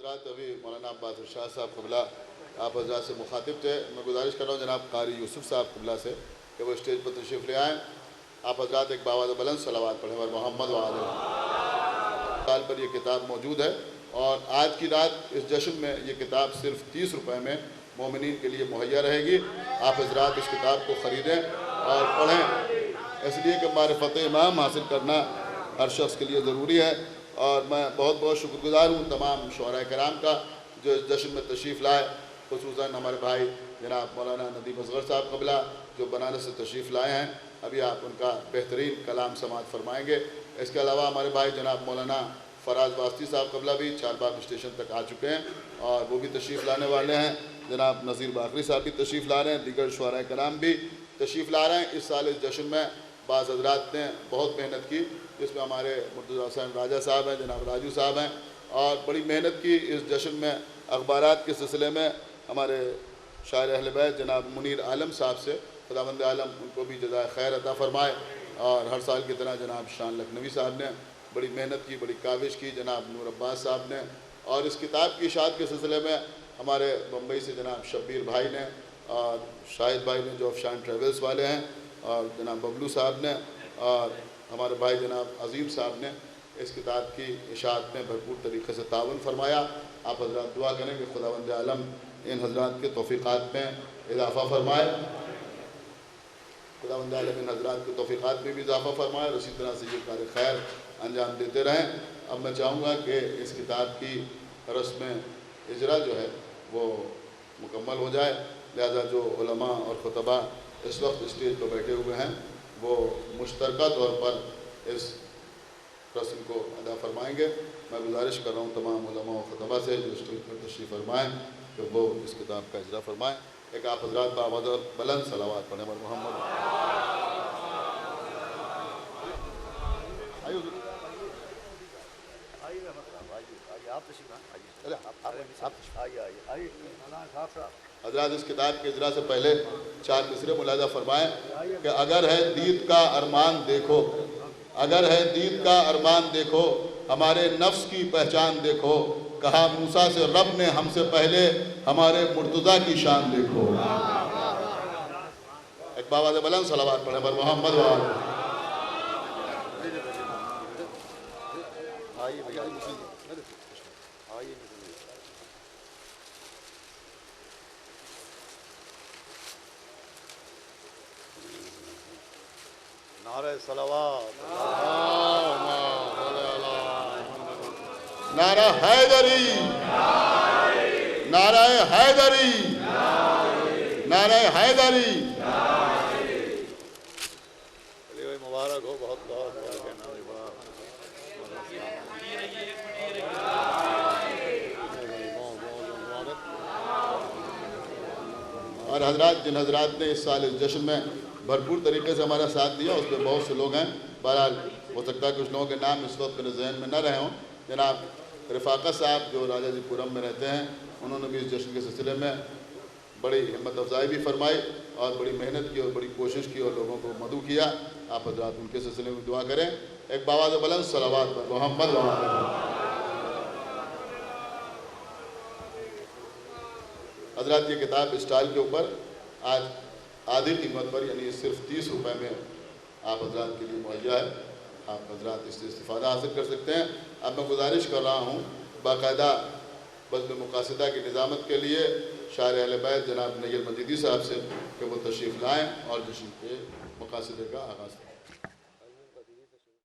حضرات ابھی مولانا عباس شاہ صاحب قبلہ آپ حضرات سے مخاطب تھے. میں گزارش کر رہا ہوں جناب قاری یوسف صاحب قبلہ سے کہ وہ اسٹیج پر تشریف لے آئیں. آپ حضرات ایک باوعدہ بلند صلوات پڑھیں اور محمد وعلہ سال پر یہ کتاب موجود ہے. اور آج کی رات اس جشن میں یہ کتاب صرف 30 روپے میں مومنین کے لیے مہیا رہے گی. آپ حضرات اس کتاب کو خریدیں اور پڑھیں، اس لیے کہ معرفت امام حاصل کرنا ہر شخص کے لیے ضروری ہے. اور میں بہت بہت شکر گزار ہوں تمام شعراء کرام کا جو اس جشن میں تشریف لائے، خصوصاً ہمارے بھائی جناب مولانا ندیم اصغر صاحب قبلہ جو بنارس سے تشریف لائے ہیں. ابھی آپ ان کا بہترین کلام سماعت فرمائیں گے. اس کے علاوہ ہمارے بھائی جناب مولانا فراز واسطی صاحب قبلہ بھی چار باغ اسٹیشن تک آ چکے ہیں اور وہ بھی تشریف لانے والے ہیں. جناب نذیر باقری صاحب بھی تشریف لا رہے ہیں، دیگر شعراء کرام بھی تشریف لا رہے ہیں. اس سال اس جشن میں بعض حضرات نے بہت محنت کی، جس میں ہمارے مرتضیٰ حسین راجہ صاحب ہیں، جناب راجو صاحب ہیں، اور بڑی محنت کی اس جشن میں. اخبارات کے سلسلے میں ہمارے شاعر اہل بیت جناب منیر عالم صاحب سے خداوند عالم ان کو بھی جزائے خیر عطا فرمائے. اور ہر سال کی طرح جناب شان لکھنوی صاحب نے بڑی محنت کی، بڑی کاوش کی، جناب نور عباس صاحب نے. اور اس کتاب کی اشاعت کے سلسلے میں ہمارے بمبئی سے جناب شبیر بھائی نے اور شاہد بھائی نے جو افشان ٹریولز والے ہیں، اور جناب ببلو صاحب نے، اور ہمارے بھائی جناب عظیم صاحب نے اس کتاب کی اشاعت میں بھرپور طریقے سے تعاون فرمایا. آپ حضرات دعا کریں کہ خداوند عالم ان حضرات کے توفیقات میں اضافہ فرمائے، خداوند عالم ان حضرات کے توفیقات میں بھی اضافہ فرمائے اور اسی طرح سے یہ کار خیر انجام دیتے رہیں. اب میں چاہوں گا کہ اس کتاب کی رسم اجرا جو ہے وہ مکمل ہو جائے، لہذا جو علماء اور خطباء اس وقت اسٹیج پر بیٹھے ہوئے ہیں وہ مشترکہ طور پر اس رسم کو ادا فرمائیں گے. میں گزارش کر رہا ہوں تمام علماء و خطباء سے جو اسٹیج پر تشریف فرمائیں کہ وہ اس کتاب کا اجرا فرمائیں. ایک آپ حضرات باوعدہ بلند صلوات پڑھیں اور محمد حضرات اس کتاب کے اجرا سے پہلے 4 مصرے ملاحظہ فرمائیں کہ اگر ہے دید کا ارمان دیکھو، اگر ہے دید کا ارمان دیکھو، ہمارے نفس کی پہچان دیکھو، کہا موسیٰ سے رب نے ہم سے پہلے ہمارے مرتضیٰ کی شان دیکھو. ایک باوعدہ بلند صلوات پڑھیں پر محمد وآلہ. نعرہ صلوات، نعرہ حیدری، نعرہ حیدری، نعرہ حیدری. چلیے مبارک ہو، بہت بہت اور حضرات جن حضرات نے اس سال اس جشن میں بھرپور طریقے سے ہمارا ساتھ دیا اس میں بہت سے لوگ ہیں. بہرحال ہو سکتا ہے کچھ لوگوں کے نام اس وقت میرے ذہن میں نہ رہے ہوں. جناب رفاقہ صاحب جو راجہ جی پورم میں رہتے ہیں، انہوں نے بھی اس جشن کے سلسلے میں بڑی ہمت افزائی بھی فرمائی اور بڑی محنت کی اور بڑی کوشش کی اور لوگوں کو مدعو کیا. آپ حضرات ان کے سلسلے میں دعا کریں. ایک باوعدہ بلند صلوات پر محمد وآلہ. حضرات یہ کتاب اسٹال کے اوپر آج آدھی قیمت پر یعنی صرف 30 روپے میں آپ حضرات کے لیے مہیا ہے. آپ حضرات اس سے استفادہ حاصل کر سکتے ہیں. اب میں گزارش کر رہا ہوں باقاعدہ بزم مقاصدہ کی نظامت کے لیے شاعر اہل بیت جناب نیل مجیدی صاحب سے کہ وہ تشریف لائیں اور جشن کے مقاصدے کا آغاز کریں.